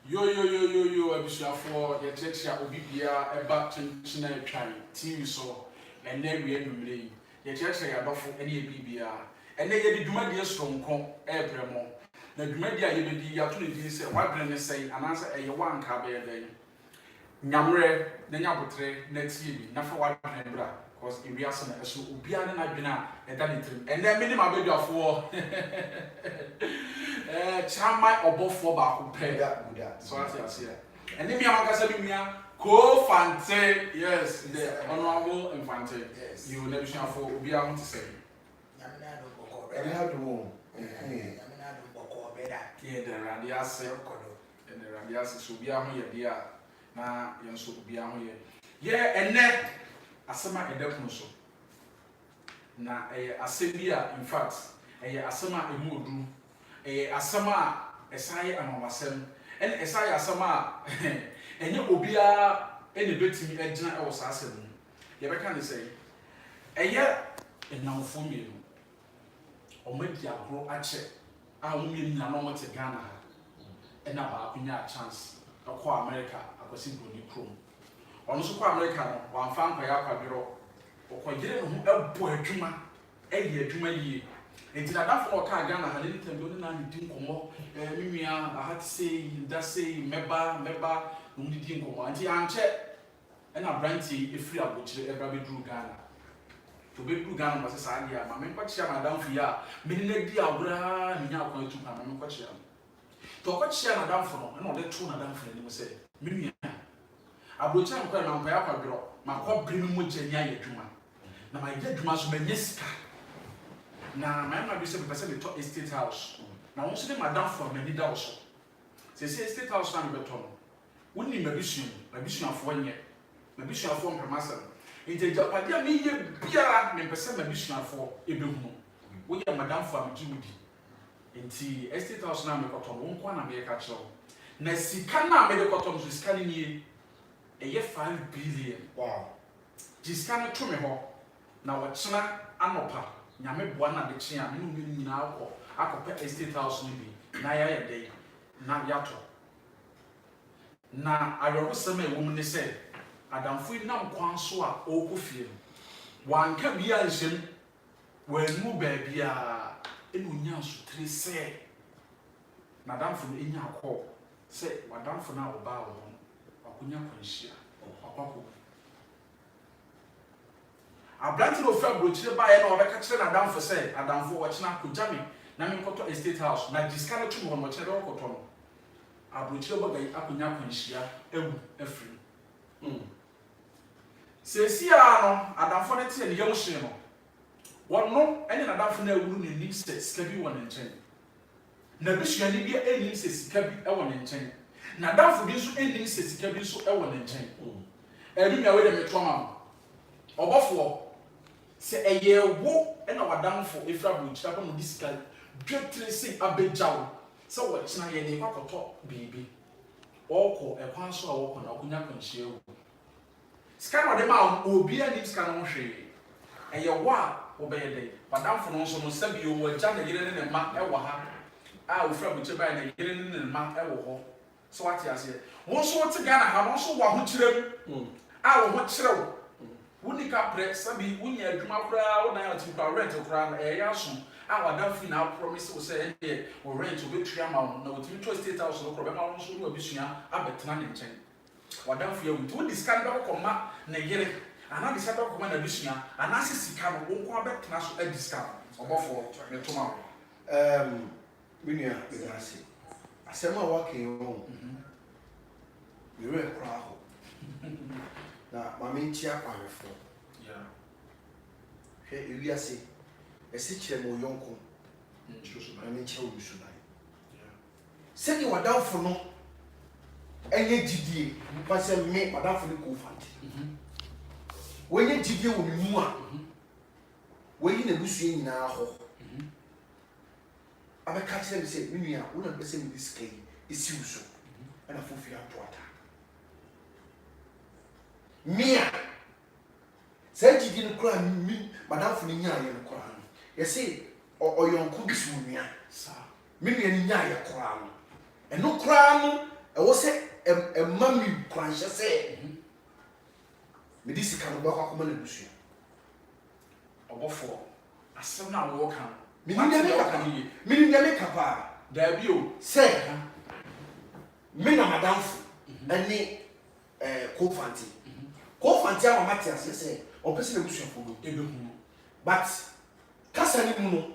Yo, abusuafo ye checha obi bia eba chinchina etwan TV so ene wie numre yi ye checha ya dofo ene ye bibia ene ye di dwumadi esronko ebremo na dwumadi a ye bedi ya to ne di se wadre ne sei anansa eye wanka be ye den nyamre na nyabotre na tie bi na fa wadre bra cause e wiase na eso obia ne na dwena eda ne trim ene me ni ma beduafo chama obofo ba ko pe so ase and me amaka say me ko fante yes the honorable infante yes you never shall for obi a want to say nyamina do boko be how do nyamina do boko be da yeah the radio ase kodo and the radio ase so obi a ho ye dia na yen so obi a ho ye yeah enne asema edekun so na asemi a in fact asema emuodu asema esaye amawasem en esaye asema enye obia ene betimi agina e wo saasem ye beka ne say eye enamfo mienu omadi agro ache a wo mienu na no mote Ghana ha ena ba kunya chance akọ America akwasi broni krom ono so kọ America no wamfa nkwaya akwadiro okọgire no ho ebo adwuma eyi adwuma yi enti na dafo oka Ghana ha ne tembe oni na ndi nkomo minua ahat say da say meba no ndi nkomo anti anche ena branti efiri abochire ebra bedru Ghana to bedru Ghana ma se saadi a ma me kwachia na damfo ya me ni na di awura ni nya akwan tu pa me kwachia to kwachia na damfo no na ode tu na damfo ni mo se minua abochire nkwa na nkwa ya kwadro ma kwa biri mu genya ya adwuma na ma ye adwuma so ma nyesika na my mama be say person be to estate house na won say madam for me da so say estate house na be to no woni mabisu afo nye mabisu afo mpemasa nje japade a me ye biara me pese mabisu afo ebehunu wo ye madam for am jiwudi enti estate house na me koto no won kwa na me ka chewo na sika na me de koto no sika ni nie eye 5 billion wow sika no to me ho na wo chena anopa nyame boa na de chia me no nyina akọ estate house ni bi na ya dey na yato na ayoro sema ewom ne se adamfo nam kwan so a okofie wanka bia nhyem wanu ba bia enu nya so tre se na adamfo no enya akọ se wadamfo na oba wo akonya kwanhia akwako abranti no fa brochire ba ye na obeka kire na adamfo se adamfo wo kina kujame na me nkoto estate house na diska no tum won kire wo koto no abrochire bagai akonya kwanhia ewu afiri sesi a no adamfo ne tie ne yam hye no wonno ene na adamfo na ewuru ne nim se sika bi won nchen na bishua ni bi enim se sika bi e won nchen na adamfo bi so enim se sika bi so e won nchen ebi me we de metoma obofo se eye wo ena wadamfo efra brochire ba no diska dwetre se abejaw se wo kina ye ne kwakoto bibi oko ekwan so a woko na okunya kwanhia wo sika no de ma obi ani sika no hwe eye wa wo be ye wadamfo no so no sabi o waja na yire ne ma e wo ha a ofra brochire ba na yire ne ma e wo ho so wati ase wo so wote Ghana ha no so wa ho kirem a wo ho kirew woni ka pre sabi wunya adwuma kura wo na ya ti kwa rent kura na ya so a wadamfo na promise wo say eh wo rent wo betua ma wo na wo ti to state house no kura be ma wo so wo abisua abetena ne nchen wadamfo ya wuti wo discount ba ko ma na yere ana discount ba ko ma na abisua ana sisika no wo ko abetena so a discount obofo ne toma minua be grasi asema wa ken wo yure kura ho na mama ntia kwamefo yeah hwe ewiase esi kire mo yonko nchusu na me ntia obusu na yeah sedi wadamfo no enye gidie ba se me wadamfo ne ko fante wenye gidie wo mimu a wenye na busu nyina ho abeka kire me se minua wo na pese me display esi uso ana fofi atoata mia sajidi no kura mi madamfo ni nya ye no kura no ye se oyonko bisu nua sa mi nua ni nya ye kura no eno kura no was a mammy crunch say Medicine can work on the bush. Or for a son now walk on. Meaning the makeup. There you say, men are madame and me co-fancy. Co-fancy, our Matthias say, or person bush for you. But Cassani Muno,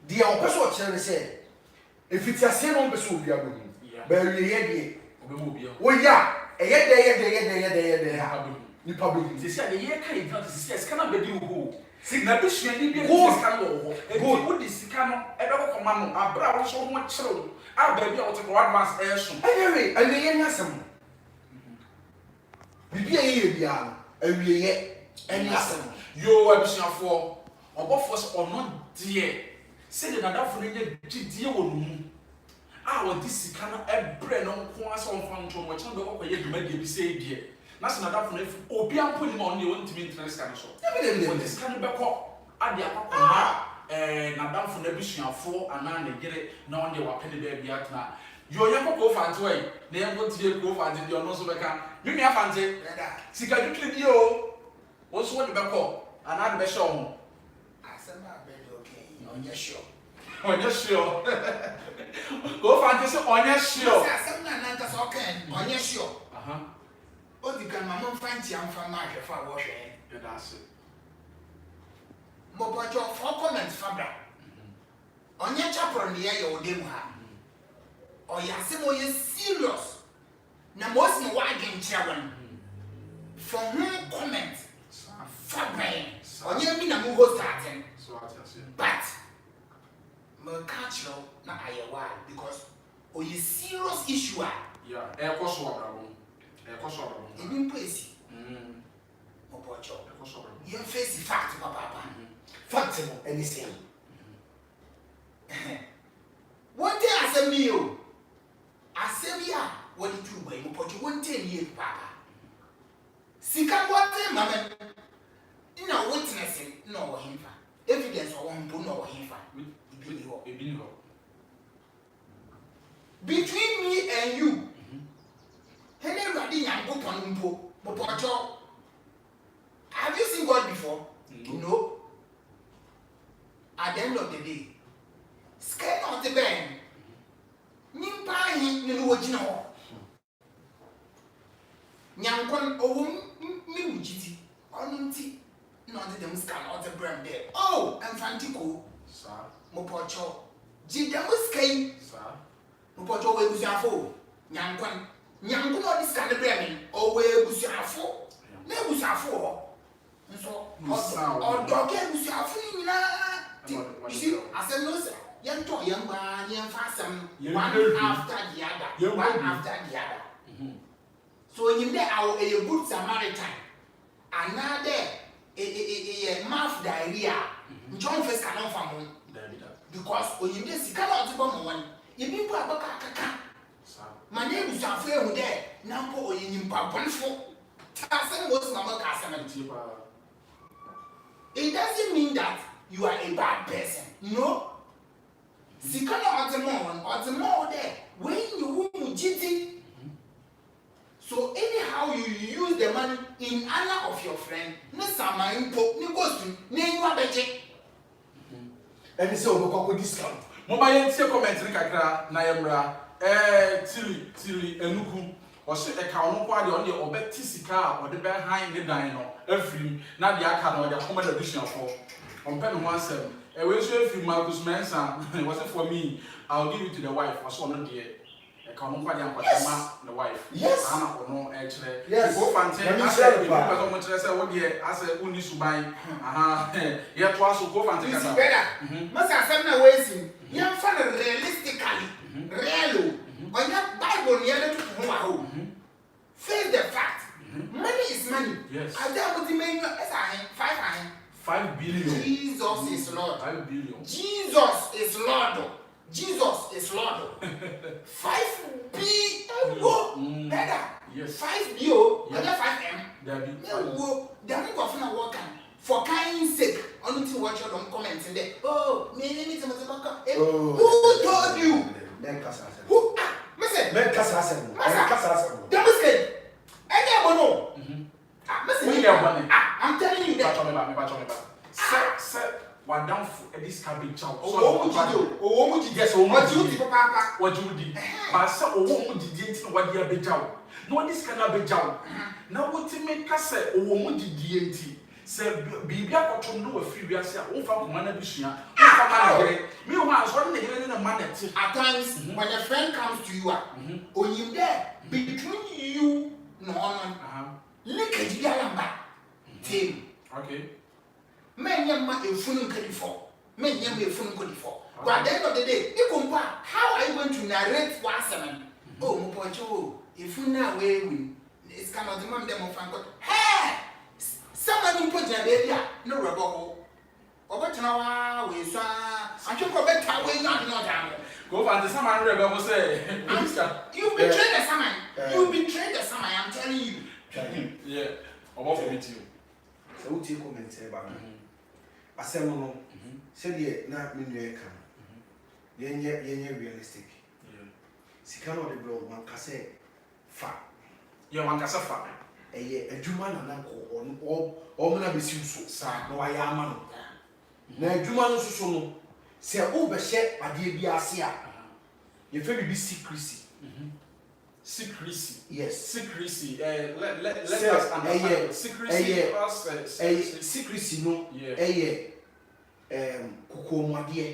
the opposite cherry said, if it's a sin on the soup, you are going. Bury ye, oh, yeah, a yet you probably say the year cannot be you. Signabishia need to go with this canoe, a dog command, a brow so much so. I'll be able to go advance air soon. Anyway, and the young handsome. Be a young, a yet, and handsome. You are for or both was or not dear. Say that for the dear woman. I want this canoe a bread on quas on fountain, which I'm going to make you say dear. That's not that from Opian putting on you want to be interested. This can be caught at the upper and Madame from the Bishop for and now they get it. Now they were penny baby at now. You're young go fancy way. They are going to go fancy your nose of a can. You may have fancy. Sika you clip you. What's what the back up? Another best show. I said, my bed okay. On your show. On your show. Go fancy on your show. On your show. Oh, the can mamma find you from my father wash it. That's it. But your 4 comments, Fabra. On your chapter on the air, you will or Yasimo is serious. Now, most no wagon children. From whom comment, Fabra, on your mina move starting. But, Mercatio, not I why, because or you serious issue. Yeah, air course even place. You face the fact, Papa. Fact, anything. One day I said, Mio, I said, yeah, what did you weigh? But you won't tell me, Papa. Sika what day, Mamma? No witnessing, no him. Evidence or one to know him. Between me and you. Anybody can go Panumbo, Mopocho. Have you seen God before? No. At the end of the day, scared of the band. Nimpa him, you know what you know. Nyankon, oh, me, Giti, on tea, not the scan or the brand there. Oh, and Fantico, sir, Mopocho. Jidamuskay, sir, Mopocho, where was your foe? Nyankon. Nyangu no this kind of brain or where was your for? There was our four. And so, or dog was your free. You see, I said, no, sir. Young to young man, young fasten one after the other, one after the other. So, in there, our a good Samaritan, another a mouth diarrhea. John first cannot find because when you just cannot go one, you people are back. My name is Jaffe with there. Now, for you, Papanful. Tassin was Mamma Cassaman. It doesn't mean that you are a bad person. No. Sikana or the more there. When you womb jitty. So, anyhow, you use the money in honor of your friend. No, Sama, you go to name your budget. And so, we go discount. Mobile comment, Ricka, Nayamra. Tilly, Enuku, or sit a cow party on the Obetisika or the behind the dino, every not the account or the common additional for on pen 17. A way so if you Marcus Manson, it wasn't for me, I'll give it to the wife or so on dear. A common party and the wife. Yes, Anna or no, actually. Yes, go fancy. I said, much as I would hear, I said, who needs to buy? Yet was to go fancy. Must have some ways. Young fellow realistically. Real, when that Bible near to home, face the fact. Money is money. Yes. I don't mean 5 billion. Jesus is Lord. 5 billion. Jesus is Lord. Jesus is Lord. 5 billion. Better. Yes. 5 billion. Another 5M. There be go work for kind's sake. Only to watch your own comments in there. Oh, me. Who told you? Who? Listen. Men Casasem. Casasem. Demonstrate. I never know. I'm telling you that. Sir, one down for this cabbage chow. Yes, what you papa. What you did. But some woman didn't know what you be chow. No, this cannot be chow. Now, what you make us say, oh, woman did DNT. Say, be able to know a few years old from Manabishia. Meanwhile, one day in a man at times when a friend comes to you, or you there between you, no, look at the other team. Okay. Men young man in full before. Men young me full before. But at the end of the day, you compare how are you going to narrate one seven? Oh, Mopocho, if you now win, it's kind of the man them of Franco. Hey! Someone put your baby, no rubber. Over to now, we saw. I should go back to way not down. Go and the Saman Rebel will say, you betrayed the Saman. You betrayed the Saman, I'm telling you. Yeah, I'm off with you. So, what you comment about me? I said, no, said ye, not me, you come. You're realistic. See, cannot the bro, one can say, fat. You're one casafa. A Juman and uncle, or Mona be so, no, I am man. Now, Juman so, say, oh, but shed, my dear Biasia. You're very secrecy. Secrecy. Yes. Secrecy. Let us understand. Secrecy. Secrecy, no. Kukuomadia.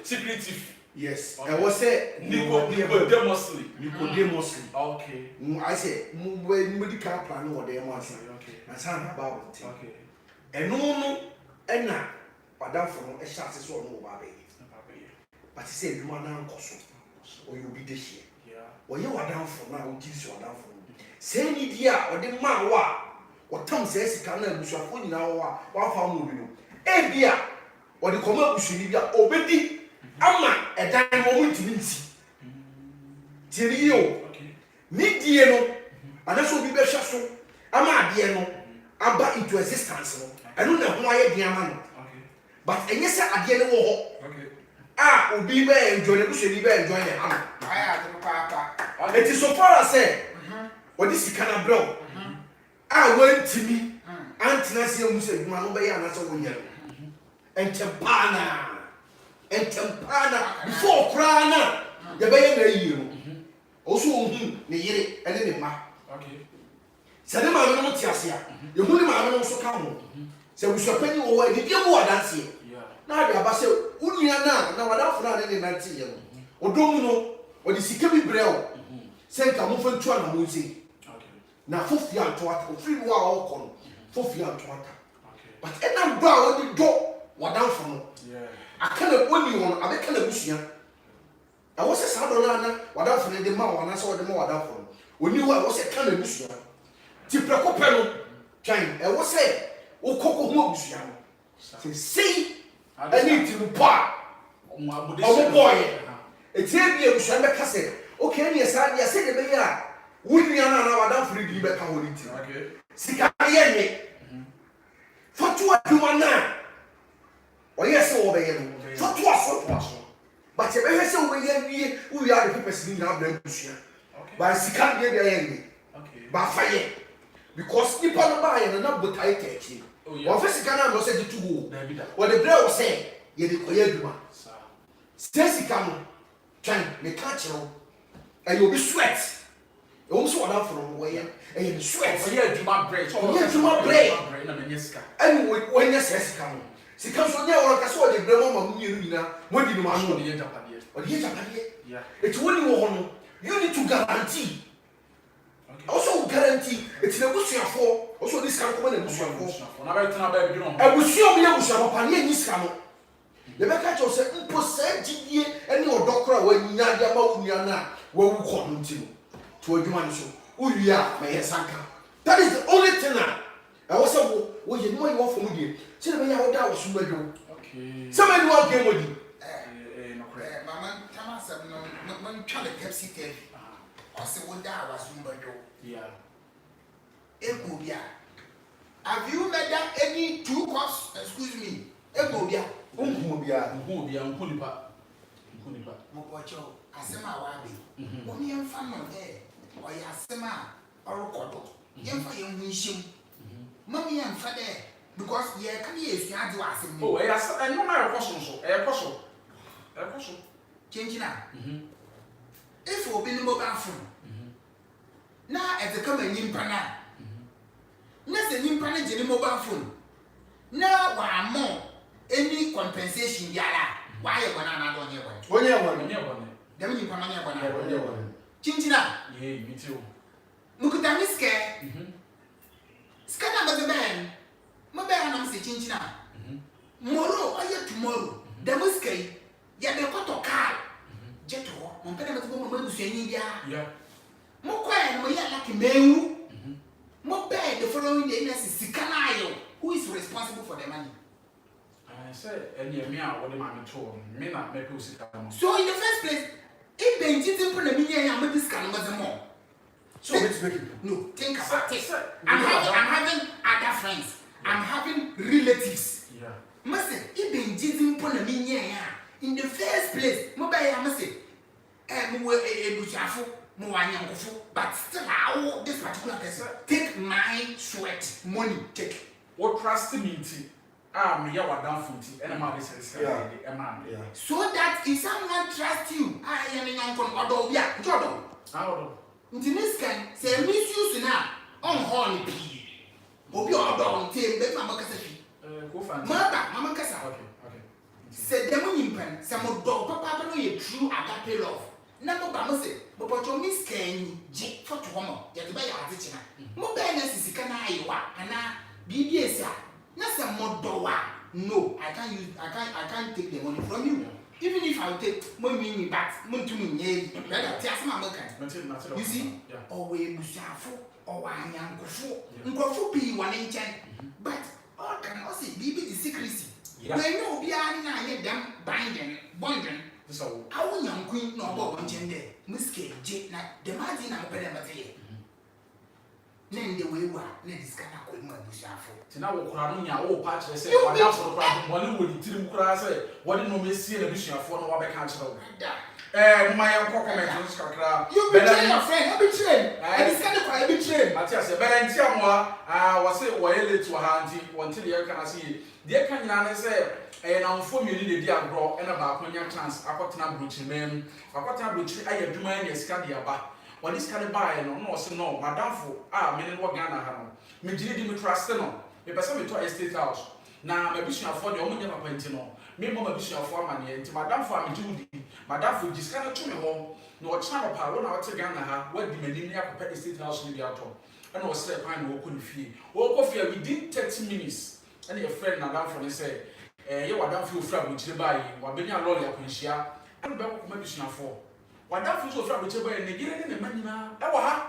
Secretive. Yes. I was say Nicodemously. Okay. I say, medical plan or there was. Okay. And some about it. Okay. And no, and now, Madame from a shot is all no baby. But he said, you are now or you'll be this year. Or you are down for now, gives you are down for. Say, Nidia, or the man, what Tom says, he can't lose your phone now, 1 pound moving. Eh, dear, or the common should obey. Ama, a dime moment to Vinci. Tirio, Nidiano, and that's what we better so. Ama, Diano, Abba into existence. I don't know why I am. But I guess I get a ah, will be there enjoy the bush and be enjoy the hammer. It is so far as say, what this is kind of blow. I went to me, Aunt Nancy said, Manoba, and that's all yellow. And Tempana, before Crana, the bay you. Also, the year and then ma. Okay. Sadema, no Tiasia, the woman also come. So we shall pay you away, the dear boy dance here. Now, the Abbas, Uniana, now without not any 90 years. Or Domino, or the Sikabi Brel, send a movement to an amusing. Now, 50 years to what, 3 hours, 4 years to what. But and I'm brown, the door, what down from. I can't win you on, I can't lose you. I was a Sadolana, what down from the mouth, and I saw the more down from. When you was a kind of mission. Tipracopeno, China, I was say, O Coco Mobusian. See. I need to buy. Oh boy, it's here. We shall make us say, okay, yes, I said, the mayor. Would we are now for the back on it? Okay. Sicarian. For 2 now. Oh, yes, over here. For 2 but if I say we are the people sitting out there. By Sicarian, by fire. Because people are buying and not but I take it. Or first, can say the 2 what the girl say, you did Koyaduma. Stacy come, trying to catch you, and you'll be sweat. You also allow for a way, and you sweat. Yeah, do my break. Yeah, do my break. And when you say, come, she comes on there, or I saw the grandma, what did you want to the Japanese? Or the Japanese? Yeah, it's when you need to guarantee. Also guarantee it's the bush for also this can come in the bush for. I will show me a bush of Pania Niscano. The Becca say, Impossed GDA and your doctor when Nadia Mauniana will come to a human show. Oh, yeah, my Sanka. That is the only thing I was so what you know you want from me. See the way I was super. Okay. Somebody won't game with you. Mamma, Thomas, no child Pepsi TV. I said, what that was Umberto. Yeah. Ebobia. Have you made that any 2 cups? Excuse me. Ebobia. Umbobia. Mopocho. asema wabi oni yemfa no o ya asema orokodo yemfa yenhunhyem mami yemfa de because ye kan ye suade wa asem oh yes and no matter koso changina if obi ni mobile phone na e de kama nyimpa na se nyimpa na je ni mobile phone na wa mo any compensation biara wa ye bona na do nye bona dem nyimpa na nye bona changina yeah me too mukuta miske skana ba ben mo be anam se changina moro aye tomorrow dem miske ya de koto car jeto mo pede meti mo busu anyi bia yeah mo kwa mo ya like mewu mo be the following day na sikana ayo who is responsible for the money I said any me a what the man told me na me ko sika mo so in the first place if Benji temple na minya ya mo discount mo mo So let's make it. no think about it I'm having other friends I'm having relatives yeah must if Benji temple na minya ya in the first place mo ba ya must mo ebuchafo mo wanyankofo but still how this particular person take my sweat money take what trust me ti me ya wadan funti ena ma be sese e ma me so that if someone trust you ya me nyankon odo bia jodo odo nti this can say misuse na on horn pi obi odo nti be ma makasa fi go fan mama kasa okay say dem nyimpan say mo do papa no ye true agape love na mo ba mo say mo pocho miskan ji foto homo ya de ba ya ade china mo ba na sisika na ayewa ana bibi esa na say mo do wa no I can't take the money from you even if I take mo mi back mo ntum nye brother ti asema mo kan you see we bushafo wa anyankofo nkofo bi wa ne nchen but all can also bibi the secrecy when you obi ani na ye dem binding so awu nyankun na obo nchen de miske je na the margin na mo pede mate nende wewa na diskana ko mu abushafo tina wo kura no nya wo pa kire se wada fo kura mo le wo di tirim kura se wode no mesie na busuafo no wa be ka kire wo mo ya ko comment no skakra you betray your friend you betray and diskana ko you betray Matia se bele ntia mo wo se wo ye late wo ha nti won ti de ka na se de ka nyina ne se na mfo mi ni de di agro e na ba ko nya chance akotena brochi mem akotena brochi aye dwuma ne ska de aba when this kind of buy no say no madam for me ne wo Ghana ha no me gire di me trust no me pese me to estate house na me bishua for de o munya papa nti no me mo ma bishua for amane nti madam for me judi madam for jiska na to me ho no o chana pa wo na wo te Ghana ha wa di mani ne akopɛ estate house ni bi ato and o say pan wo ko ni fie wo ko fie within 30 minutes and your friend madam for say ye wadam for ofra bo gire bai wa benya lawyer akwanhia and be ko ma bishua for wadam for ofra bo gire bai ne gire ne manina e wa ha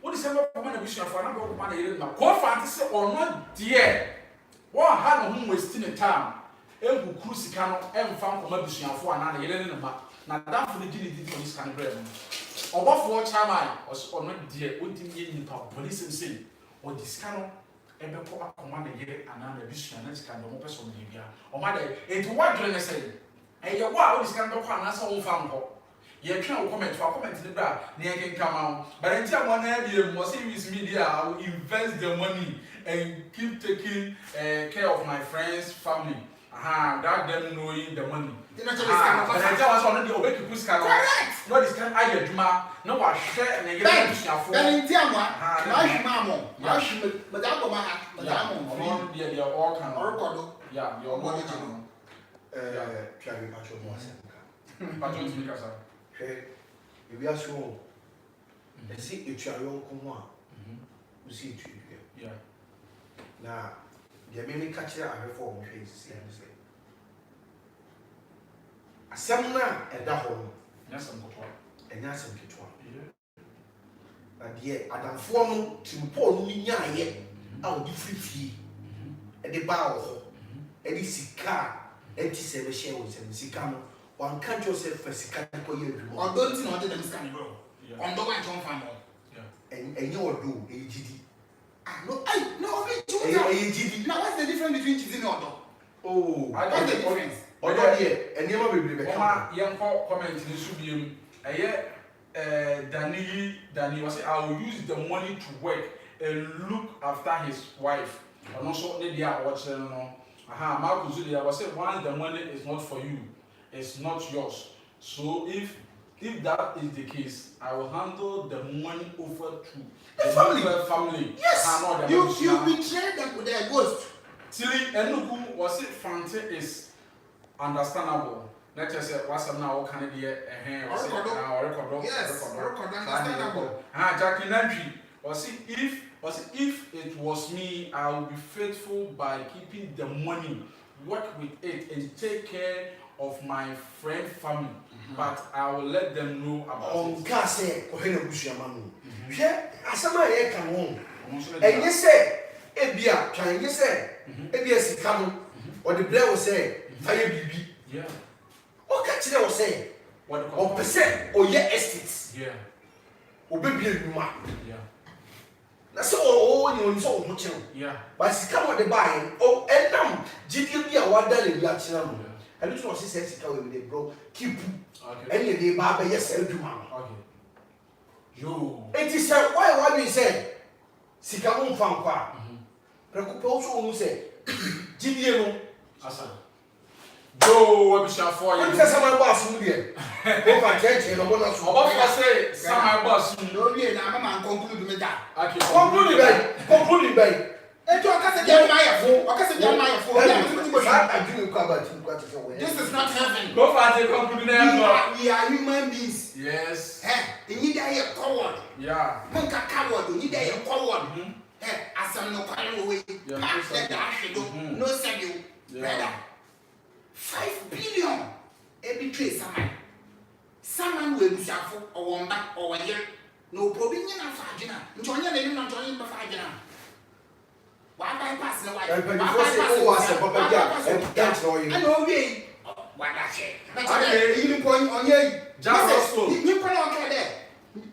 what is ever come na bishop for na go come na yire na ko fa ante se ono de wo ha no hu wasting time engu krusika no emfa nkoma bisuafo ana na yire ne ma na dafo ne gini di for this kind of bread obofo chairman ono de ontim ye nipa police say o diska no ebe ko akoma na yire ana na bisua na diska no mo person de bia o ma de enti wadre ne say eye wa o diska no ko ana sa wo fa nko ye twa comment ni bra na ye can come out but until one na mo say with media I will invest the money and keep taking care of my friends family that them knowing the money but until was on the obey to scan correct no this can I adwuma no wa hwe na ye na busuafo then until mo na hwima mo na hwima madam go ma madam mo on the all can record yeah your money try me patch mo ase but don't make us we are sure and see each your come on we see it yeah na the many catch there are for mo face say asem na e da ho no nyasam kotwa enya asem ketwa na de adamfo no timpo no ni nyaaye a odi frifie e de ba ho e de sika e ti se be share wo se sika no one can't yourself for sika ko ye adwuma or don't know them scan bro on do one john fan and you do e gidi no be e gidi now what's the difference between cheating and odo oh what's the difference Odo de enema bebre be Mama yenko comment ni so biem. Danny was say I will use the money to work and look after his wife. And also they are watching no. Aha, Marcus Zulia was say once the money is not for you, it's not yours. So if that is the case, I will handle the money over to the family. Yes. You betrayed them with their ghost. Tilly Enuku was it Fante is understandable. Let's just say what's now can be a hand or record. Yes, understandable. Jackie Nantry was it if it was me, I will be faithful by keeping the money, work with it, and take care of my friend family. But I will let them know about it. On Casse, or Hena Bushamanu. Asama can home. And you say, Ebia, can you say, Ebia come or the Blair will say, Fire BB. Yeah. What catch they will say? What or percent or your estates? Yeah. Or baby, yeah. That's all you saw. Yeah. But she come on the buy. Oh, and now, GDP, a water in the and this was his sense with the bro. Keep any day, Baba, yes, I'll do, Mamma. Okay. You. It is why we say, Sicamon found far. Preocupa also who say, GDP, Asa. Joe, what we shall for you. I'm just my boss, Mudia. If I can't tell you, I say, some my boss, no, we and conclude with that. Conclude, babe. And you are Jeremiah for this is not heaven. Go for it, we are human beings. Yes. You need a coward. Yeah. Monka coward, you need a coward. As I'm no way. No send you. Brother. 5 billion. Every trace someone will be shuffle or one back or 1 year. No problem in a fagina. Join your name, not joining the fagina. Why bypass the wife? I know we. What I say. That's a point on ye. Just you put on there.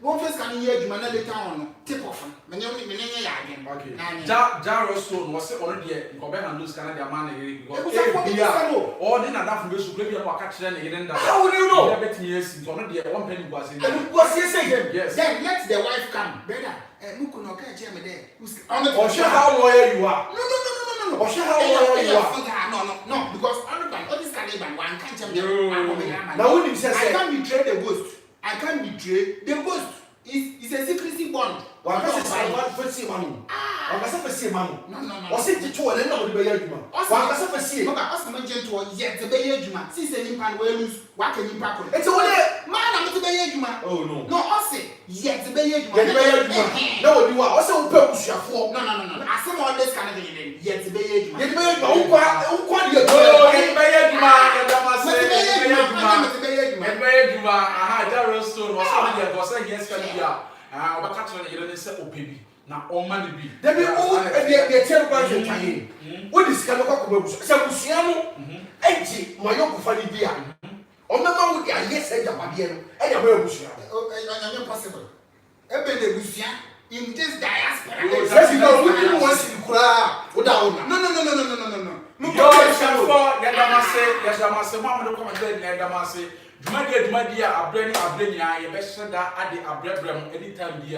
One first can hear you another town. Tip off. Okay. Jarrowstone was already in Quebec and lose Canada money because all the other from the Supreme Court catch them again. How would you know? Yes, it's already 1 penny was in. What's he saying? Yes. Then let the wife come. Better. Who could not catch him there? Or show how loyal you are. No. Or show how loyal you are. No, because all this Caliban one can't tell me. Now, when you say, I can't betray the ghost. I can't betray the ghost. It's a secrecy bond. One person say one person money. One person say money. No. Or say the two and then nobody be here. One person say. Mama, ask the man gentle yet the bay juma. See say him pan well lose. What can you pack? It's only man I'm to bay juma. Oh no. No, I say yet the bay juma. Yet the bay juma. No, you are also purpose your for. No. I say all this kind of thing. Yet the bay juma. Yet the bay juma. Who quite your bay juma. Aha, Jarrowstone was on the boss and yes, can be a catcher and you say, oh, baby. Now, all money be. Then we all the terrible Chinese. What is Kanaka? Samusiano, Edgy, my young funny dear. On the man with your yes, and your Bushia. Okay, impossible. Ebene Bushia in this diaspora. Yes, you know, we didn't want to cry. No. Yadamase, Mamma, come and Yadamase. Jumadia, Abrenia, you best send that at the Abraham anytime the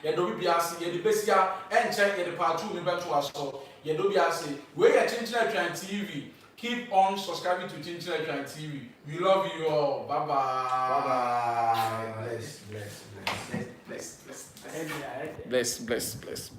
Yadobiasi, Yadibesia, and check the part 2 member to us. So, Yadobiasi, we are Chinchilla TV. Keep on subscribing to Chinchilla TV. We love you all. Bye bye. Bless. Bless.